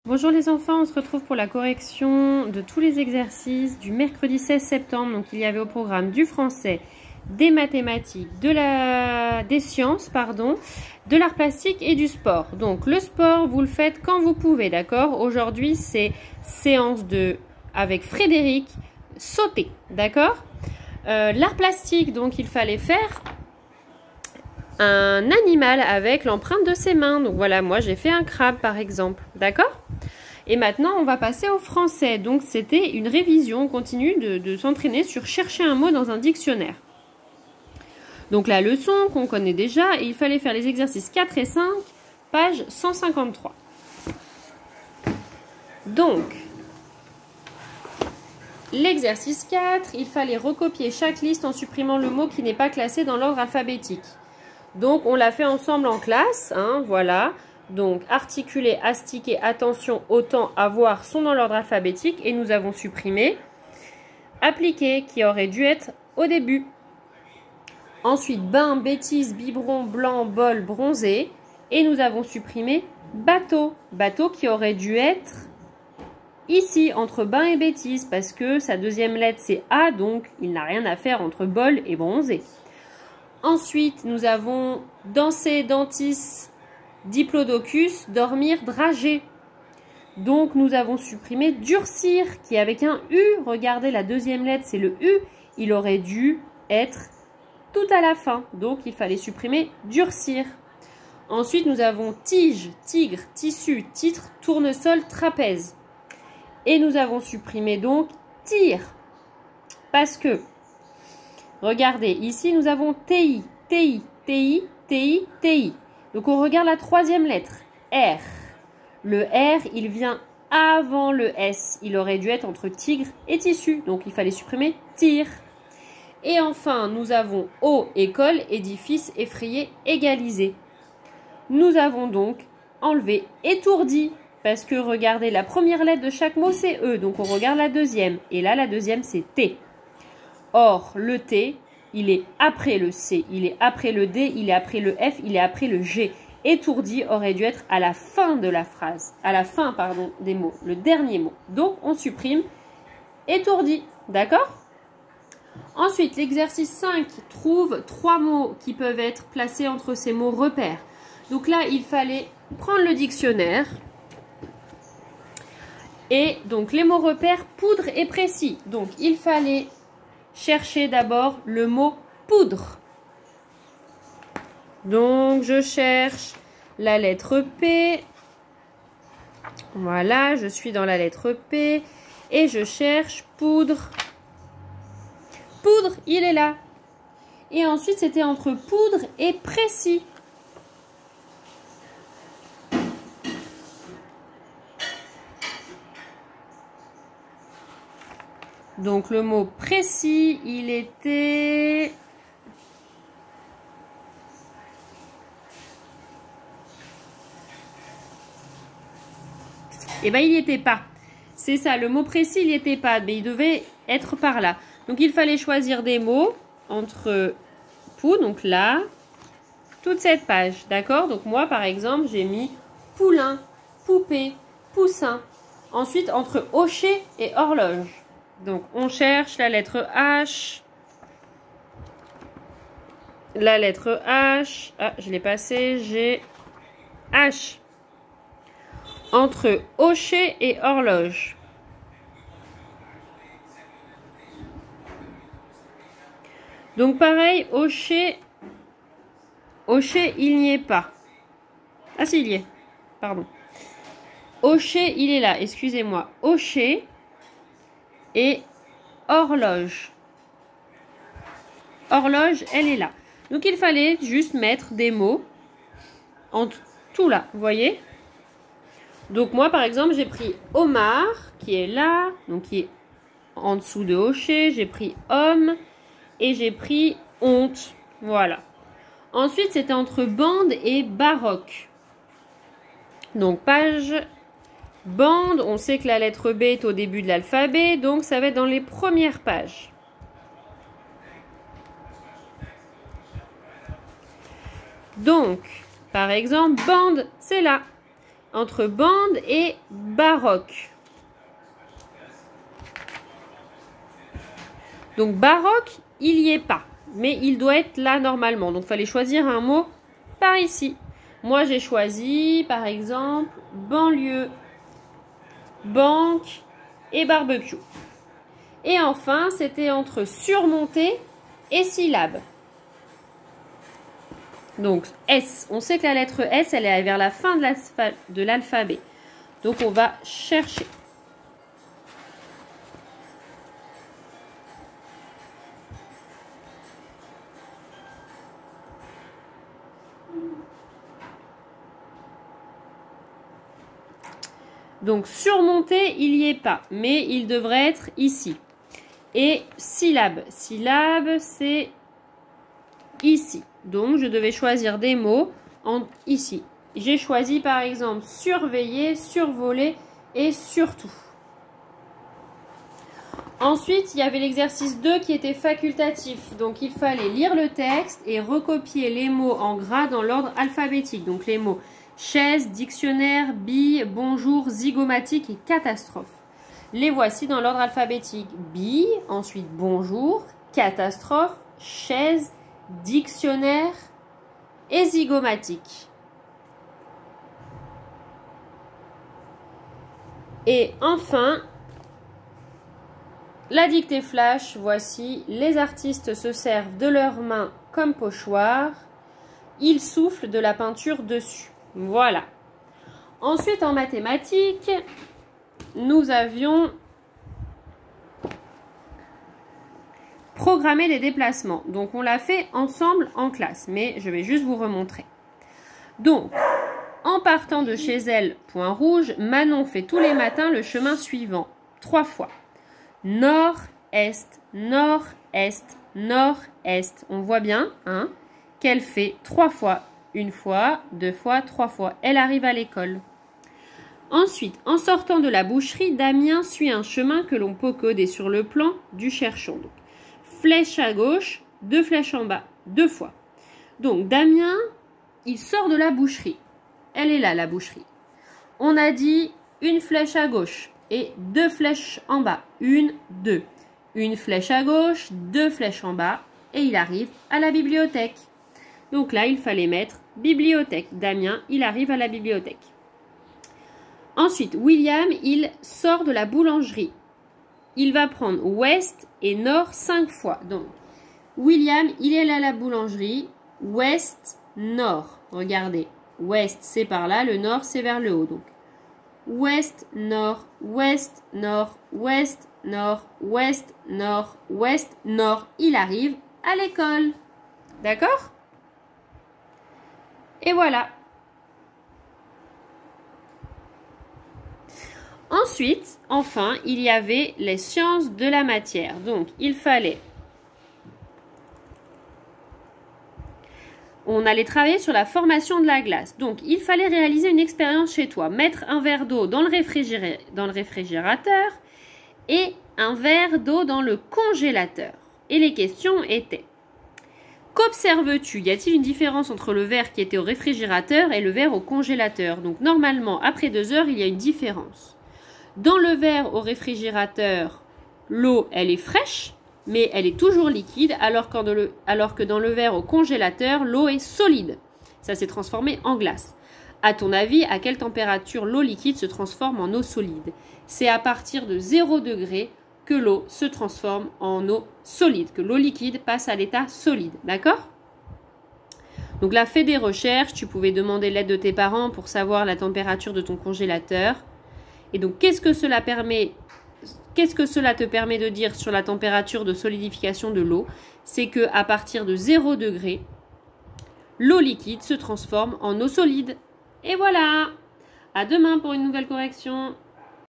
Bonjour les enfants, on se retrouve pour la correction de tous les exercices du mercredi 16 septembre. Donc il y avait au programme du français, des mathématiques, des sciences, de l'art plastique et du sport. Donc le sport, vous le faites quand vous pouvez, d'accord? Aujourd'hui, c'est séance avec Frédéric, sauter, d'accord? L'art plastique, donc il fallait faire un animal avec l'empreinte de ses mains. Donc voilà, moi j'ai fait un crabe par exemple, d'accord? Et maintenant, on va passer au français. Donc, c'était une révision. On continue de s'entraîner sur chercher un mot dans un dictionnaire. Donc, la leçon qu'on connaît déjà. Et il fallait faire les exercices 4 et 5, page 153. Donc, l'exercice 4, il fallait recopier chaque liste en supprimant le mot qui n'est pas classé dans l'ordre alphabétique. Donc, on l'a fait ensemble en classe. Hein, voilà. Donc, articuler, astiquer, attention, autant, avoir sont dans l'ordre alphabétique et nous avons supprimé appliquer qui aurait dû être au début. Ensuite, bain, bêtise, biberon, blanc, bol, bronzé et nous avons supprimé bateau. Bateau qui aurait dû être ici entre bain et bêtise parce que sa deuxième lettre c'est A, donc il n'a rien à faire entre bol et bronzé. Ensuite, nous avons danser, dentis, diplodocus, dormir, drager. Donc, nous avons supprimé durcir, qui est avec un U. Regardez, la deuxième lettre, c'est le U. Il aurait dû être tout à la fin. Donc, il fallait supprimer durcir. Ensuite, nous avons tige, tigre, tissu, titre, tournesol, trapèze. Et nous avons supprimé donc tire. Parce que, regardez, ici, nous avons TI, TI, TI, TI, TI. Donc, on regarde la troisième lettre, R. Le R, il vient avant le S. Il aurait dû être entre tigre et tissu. Donc, il fallait supprimer tire. Et enfin, nous avons O, école, édifice, effrayé, égalisé. Nous avons donc enlevé étourdi. Parce que, regardez, la première lettre de chaque mot, c'est E. Donc, on regarde la deuxième. Et là, la deuxième, c'est T. Or, le T, il est après le C, il est après le D, il est après le F, il est après le G. Étourdi aurait dû être à la fin de la phrase, à la fin, pardon, des mots, le dernier mot. Donc, on supprime étourdi, d'accord? Ensuite, l'exercice 5 trouve 3 mots qui peuvent être placés entre ces mots repères. Donc là, il fallait prendre le dictionnaire. Et donc, les mots repères, poudre et précis. Donc, il fallait chercher d'abord le mot poudre. Donc, je cherche la lettre P. Voilà, je suis dans la lettre P. Et je cherche poudre. Poudre, il est là. Et ensuite, c'était entre poudre et précis. Donc, le mot précis, il était... Eh bien, il n'y était pas. C'est ça, le mot précis, il n'y était pas. Mais il devait être par là. Donc, il fallait choisir des mots entre poux, donc là, toute cette page. D'accord? Donc, moi, par exemple, j'ai mis poulain, poupée, poussin. Ensuite, entre hocher et horloge. Donc, on cherche la lettre H. La lettre H. Ah, je l'ai passé. J'ai H. Entre hocher et horloge. Donc, pareil, hocher. Hocher, il n'y est pas. Ah, si, il y est. Pardon. Hocher, il est là. Excusez-moi. Hocher. Et horloge. Horloge, elle est là. Donc, il fallait juste mettre des mots en tout là, vous voyez? Donc, moi, par exemple, j'ai pris homard, qui est là, donc qui est en dessous de hocher. J'ai pris homme et j'ai pris honte. Voilà. Ensuite, c'était entre bande et baroque. Donc, page... Bande, on sait que la lettre B est au début de l'alphabet, donc ça va être dans les premières pages. Donc, par exemple, bande, c'est là. entre bande et baroque. Donc baroque, il n'y est pas, mais il doit être là normalement. Donc il fallait choisir un mot par ici. Moi j'ai choisi par exemple banlieue, banque et barbecue. Et enfin c'était entre surmonter et syllabe. Donc S, on sait que la lettre S, elle est vers la fin de l'alphabet. Donc on va chercher. Donc surmonter, il n'y est pas, mais il devrait être ici. Et syllabe, syllabe, c'est ici. Donc je devais choisir des mots ici. J'ai choisi par exemple surveiller, survoler et surtout. Ensuite, il y avait l'exercice 2 qui était facultatif. Donc il fallait lire le texte et recopier les mots en gras dans l'ordre alphabétique. Donc les mots chaise, dictionnaire, bille, bonjour, zygomatique et catastrophe. Les voici dans l'ordre alphabétique. Bille, ensuite bonjour, catastrophe, chaise, dictionnaire et zygomatique. Et enfin, la dictée flash, voici, les artistes se servent de leurs mains comme pochoir, ils soufflent de la peinture dessus. Voilà. Ensuite, en mathématiques, nous avions programmé des déplacements. Donc, on l'a fait ensemble en classe, mais je vais juste vous remontrer. Donc, en partant de chez elle, point rouge, Manon fait tous les matins le chemin suivant, 3 fois. Nord-est, nord-est, nord-est. On voit bien hein, qu'elle fait 3 fois. 1 fois, 2 fois, 3 fois. Elle arrive à l'école. Ensuite, en sortant de la boucherie, Damien suit un chemin que l'on peut coder sur le plan du cherchon. Donc, flèche à gauche, 2 flèches en bas, 2 fois. Donc, Damien, il sort de la boucherie. Elle est là, la boucherie. On a dit 1 flèche à gauche et 2 flèches en bas. 1, 2. 1 flèche à gauche, 2 flèches en bas et il arrive à la bibliothèque. Donc là, il fallait mettre bibliothèque. Damien, il arrive à la bibliothèque. Ensuite, William, il sort de la boulangerie. Il va prendre ouest et nord 5 fois. Donc, William, il est à la boulangerie. Ouest, nord. Regardez. Ouest, c'est par là. Le nord, c'est vers le haut. Donc, ouest, nord, ouest, nord, ouest, nord, ouest, nord, ouest, nord. Il arrive à l'école. D'accord ? Et voilà. Ensuite, enfin, il y avait les sciences de la matière. Donc, il fallait... On allait travailler sur la formation de la glace. Donc, il fallait réaliser une expérience chez toi. Mettre un verre d'eau dans le réfrigérateur et un verre d'eau dans le congélateur. Et les questions étaient... Qu'observes-tu? Y a-t-il une différence entre le verre qui était au réfrigérateur et le verre au congélateur? Donc normalement, après 2 heures, il y a une différence. Dans le verre au réfrigérateur, l'eau, elle est fraîche, mais elle est toujours liquide, alors que dans le verre au congélateur, l'eau est solide. Ça s'est transformé en glace. À ton avis, à quelle température l'eau liquide se transforme en eau solide? C'est à partir de 0 degré que l'eau se transforme en eau solide, que l'eau liquide passe à l'état solide, d'accord? Donc là, fais des recherches, tu pouvais demander l'aide de tes parents pour savoir la température de ton congélateur. Et donc, qu'est-ce que cela te permet de dire sur la température de solidification de l'eau? C'est qu'à partir de 0 degré, l'eau liquide se transforme en eau solide. Et voilà! À demain pour une nouvelle correction.